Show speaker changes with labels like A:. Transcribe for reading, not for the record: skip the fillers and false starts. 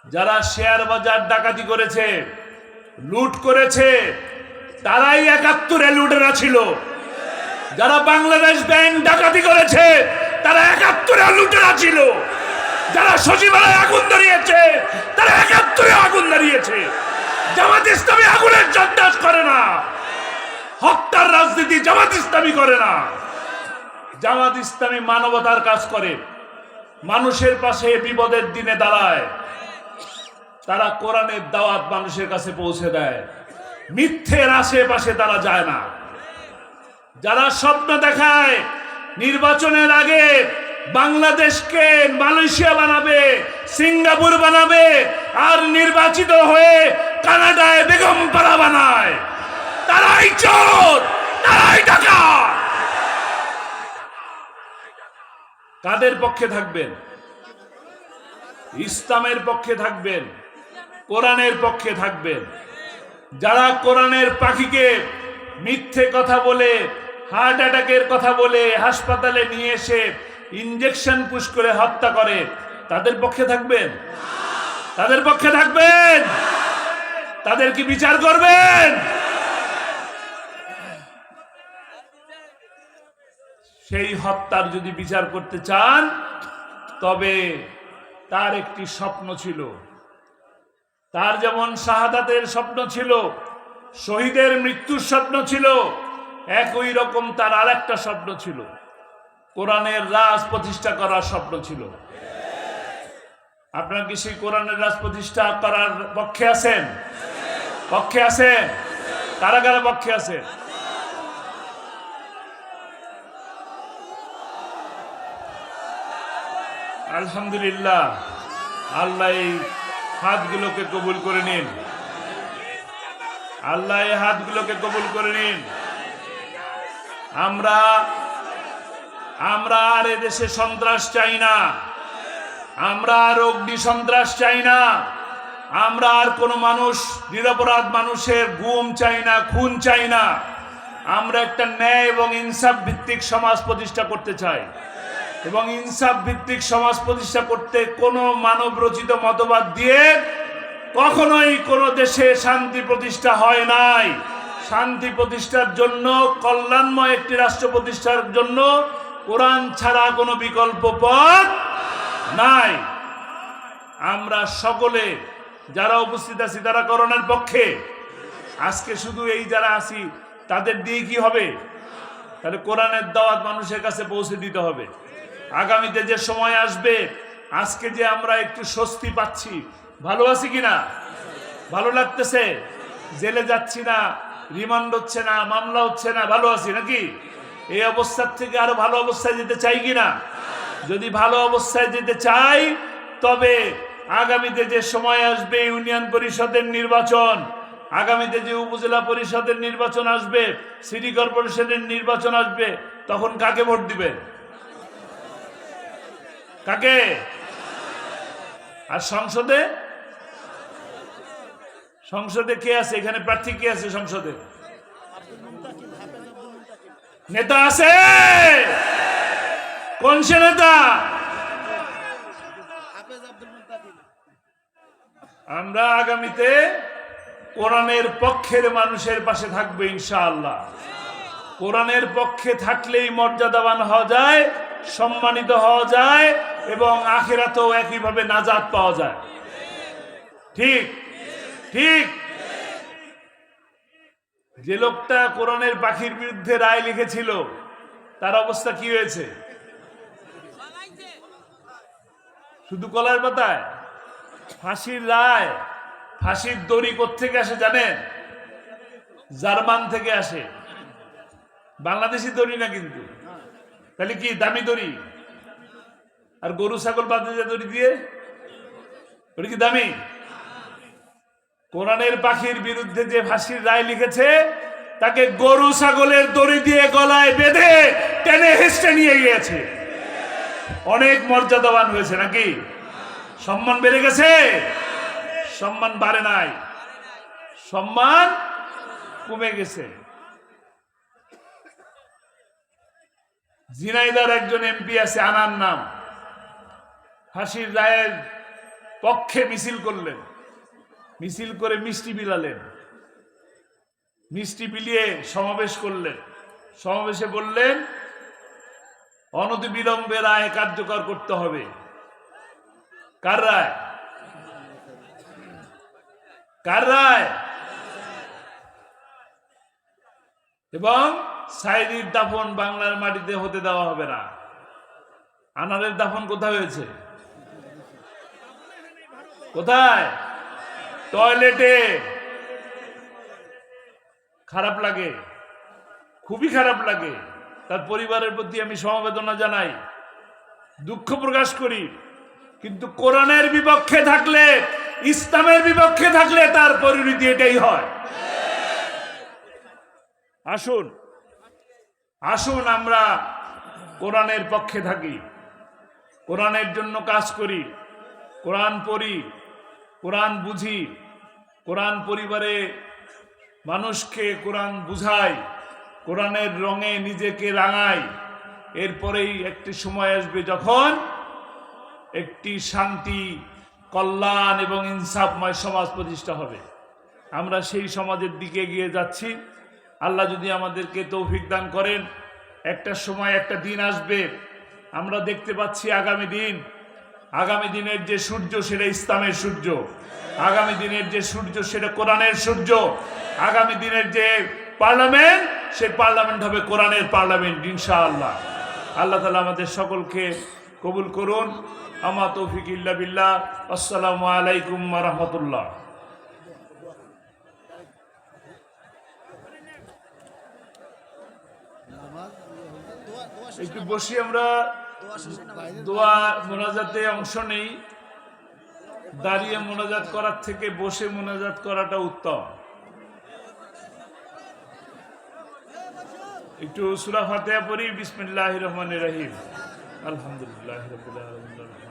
A: যারা শেয়ার বাজার ডাকাতি করেছে, লুট করেছে, তারাই ৭১-এ লুটেরা ছিল। যারা বাংলাদেশ ব্যাংক ডাকাতি করেছে, তারা ৭১-এ লুটেরা ছিল। যারা সচিবালয়ে আগুন ধরিয়েছে, তারা ৭১-এ আগুন ধরিয়েছে। জামাত ইসলামী আগুনের সন্ত্রাস করে না, হত্যার রাজনীতি জামাত ইসলামী করে না। জামাত ইসলামী মানবতার কাজ করে, মানুষের পাশে বিপদের দিনে দাঁড়ায়। তারা কোরআনের দাওয়াত মানুষের কাছে পৌঁছে দেয়, মিথ্যের আশেপাশে তারা যায় না। যারা স্বপ্ন দেখায় নির্বাচনের আগে বাংলাদেশকে মালয়েশিয়া বানাবে, সিঙ্গাপুর বানাবে, আর নির্বাচিত হয়ে কানাডায় বেগমপাড়া বানায়, তারাই চোর, তারাই ডাকাত। কাদের পক্ষে থাকবেন? ইসলামের পক্ষে থাকবেন, কোরআনের পক্ষে থাকবেন। যারা কোরআনের পাখিকে মিথ্যে কথা বলে, হার্ট অ্যাটাকের কথা বলে হাসপাতালে নিয়ে এসে ইনজেকশন পুশ করে হত্যা করে, তাদের পক্ষে থাকবেন? তাদের পক্ষে থাকবেন? তাদের কি বিচার করবেন? সেই হত্যার যদি বিচার করতে চান, তবে তার একটি স্বপ্ন ছিল। তার যেমন শাহাদাতের স্বপ্ন ছিল, শহীদের মৃত্যুর স্বপ্ন ছিল, একই রকম তার আরেকটা স্বপ্ন ছিল, কোরআনের রাজ প্রতিষ্ঠা করার স্বপ্ন ছিল। আপনারা কি সেই কোরআনের রাজ প্রতিষ্ঠা করার পক্ষে আছেন? পক্ষে আছেন? কারা কারা পক্ষে আছেন? আলহামদুলিল্লাহ, আল্লাহ এই হাতগুলোকে কবুল করে নিন। আল্লাহ এই হাতগুলোকে কবুল করে নিন। আমরা আর এদেশে সন্ত্রাস চাই না, আমরা আর অগ্নি সন্ত্রাস চাই না, আমরা আর কোনো মানুষ, নিরপরাধ মানুষের গুম চাই না, খুন চাই না। আমরা একটা ন্যায় এবং ইনসাফ ভিত্তিক সমাজ প্রতিষ্ঠা করতে চাই। এবং ইনসাফ ভিত্তিক সমাজ প্রতিষ্ঠা করতে কোনো মানব রচিত মতবাদ দিয়ে কখনোই কোনো দেশে শান্তি প্রতিষ্ঠা হয় নাই। শান্তি প্রতিষ্ঠার জন্য, কল্যাণময় একটি রাষ্ট্র প্রতিষ্ঠার জন্য কোরআন ছাড়া কোনো বিকল্প পথ নাই। আমরা সকলে যারা উপস্থিত আছি তারা কোরআনের পক্ষে। আজকে শুধু এই যারা আছি তাদের দিয়ে কি হবে? তাহলে কোরআনের দাওয়াত মানুষের কাছে পৌঁছে দিতে হবে। আগামীতে যে সময় আসবে, আজকে যে আমরা একটু স্বস্তি পাচ্ছি, ভালো আছি কিনা? ভালো লাগতেছে? জেলে যাচ্ছি না, রিমান্ড হচ্ছে না, মামলা হচ্ছে না, ভালো আছি নাকি? এই অবস্থার থেকে আরো ভালো অবস্থায় যেতে চাই কিনা? যদি ভালো অবস্থায় যেতে চাই, তবে আগামীতে যে সময় আসবে, ইউনিয়ন পরিষদের নির্বাচন, আগামীতে যে উপজেলা পরিষদের নির্বাচন আসবে, সিটি কর্পোরেশনের নির্বাচন আসবে, তখন কাকে ভোট দিবেন? কাকে? আর সংসদে? সংসদে কে আছে? এখানে প্রার্থী কে আছে? সংসদে নেতা আছে? কোন সে নেতা? আমরা আগামীতে কোরআনের পক্ষের মানুষের পাশে থাকবে ইনশাআল্লাহ। কোরআনের পক্ষে থাকলেই মর্যাদাবান হওয়া যায়, সম্মানিত হওয়া যায়, এবং আখিরাতেও একইভাবে নাজাত পাওয়া যায়। ঠিক ঠিক। যে লোকটা কোরআনের পাখির বিরুদ্ধে রায় লিখেছিল, তার অবস্থা কি হয়েছে? শুধু কলার পাতায় ফাঁসির রায়। ফাঁসির দড়ি কোত্থেকে আসে জানেন? জার্মান থেকে আসে, বাংলাদেশি দড়ি না কিন্তু। তাহলে কি দামি দড়ি? আর গরু ছাগল বাঁধে যে দড়ি দিয়ে, ওটা কি দামি? কোরআনের পাখির বিরুদ্ধে যে ফাঁসির রায় লিখেছে, তাকে গরু ছাগলের দড়ি দিয়ে গলায় বেঁধে টেনে হেঁচড়ে নিয়ে গিয়েছে। অনেক মর্যাদাবান হয়েছে নাকি? সম্মান বেড়ে গেছে? সম্মান বাড়ে নাই, সম্মান কমে গেছে। ঝিনাইদহের একজন এমপি আছে, আনার নাম। ফাঁসির রায়ের পক্ষে মিছিল করলেন, মিছিল করে মিষ্টি বিলালেন, মিষ্টি বিলিয়ে সমাবেশ করলেন। সমাবেশে বললেন অনতিবিলম্বে রায় কার্যকর করতে হবে। কার রায়? কার রায়? এবং সাইদির দাফন বাংলার মাটিতে হতে দেওয়া হবে না। আনারের দাফন কোথায় হয়েছে? কোথায়? টয়লেটে। খারাপ লাগে, খুবই খারাপ লাগে। তার পরিবারের প্রতি আমি সমবেদনা জানাই, দুঃখ প্রকাশ করি। কিন্তু কোরআনের বিপক্ষে থাকলে, ইসলামের বিপক্ষে থাকলে তার পরিণতি এটাই হয়। আসুন আসুন আমরা কোরআনের পক্ষে থাকি, কোরআনের জন্য কাজ করি, কোরআন পড়ি, কোরআন বুঝি, কোরআন পরিবারে মানুষকে কোরআন বুঝাই, কোরআনের রঙে নিজেকে রাঙাই। এরপরেই একটি সময় আসবে যখন একটি শান্তি, কল্যাণ এবং ইনসাফময় সমাজ প্রতিষ্ঠা হবে। আমরা সেই সমাজের দিকে এগিয়ে যাচ্ছি। আল্লাহ যদি আমাদেরকে তৌফিক দান করেন, একটা সময়, একটা দিন আসবে, আমরা দেখতে পাচ্ছি আগামী দিনের যে সূর্য সেটা ইসলামের সূর্য, আগামী দিনের যে সূর্য সেটা কোরআনের সূর্য, আগামী দিনের যে পার্লামেন্ট সেই পার্লামেন্ট হবে কোরআনের পার্লামেন্ট ইনশাআল্লাহ। আল্লাহ তাআলা আমাদের সকলকে কবুল করুন। আমা তৌফিক ইল্লা বিল্লাহ। আসসালামু আলাইকুম ওয়া রাহমাতুল্লাহ। একটু বসি, আমরা দোয়া মোনাজাতে অংশ নেই। দাঁড়িয়ে মোনাজাত করার থেকে বসে মোনাজাত করাটা উত্তম। একটু সূরা ফাতিহা পড়ি। বিসমিল্লাহির রহমানির রহিম। আলহামদুলিল্লাহি রাব্বিল আলামিন।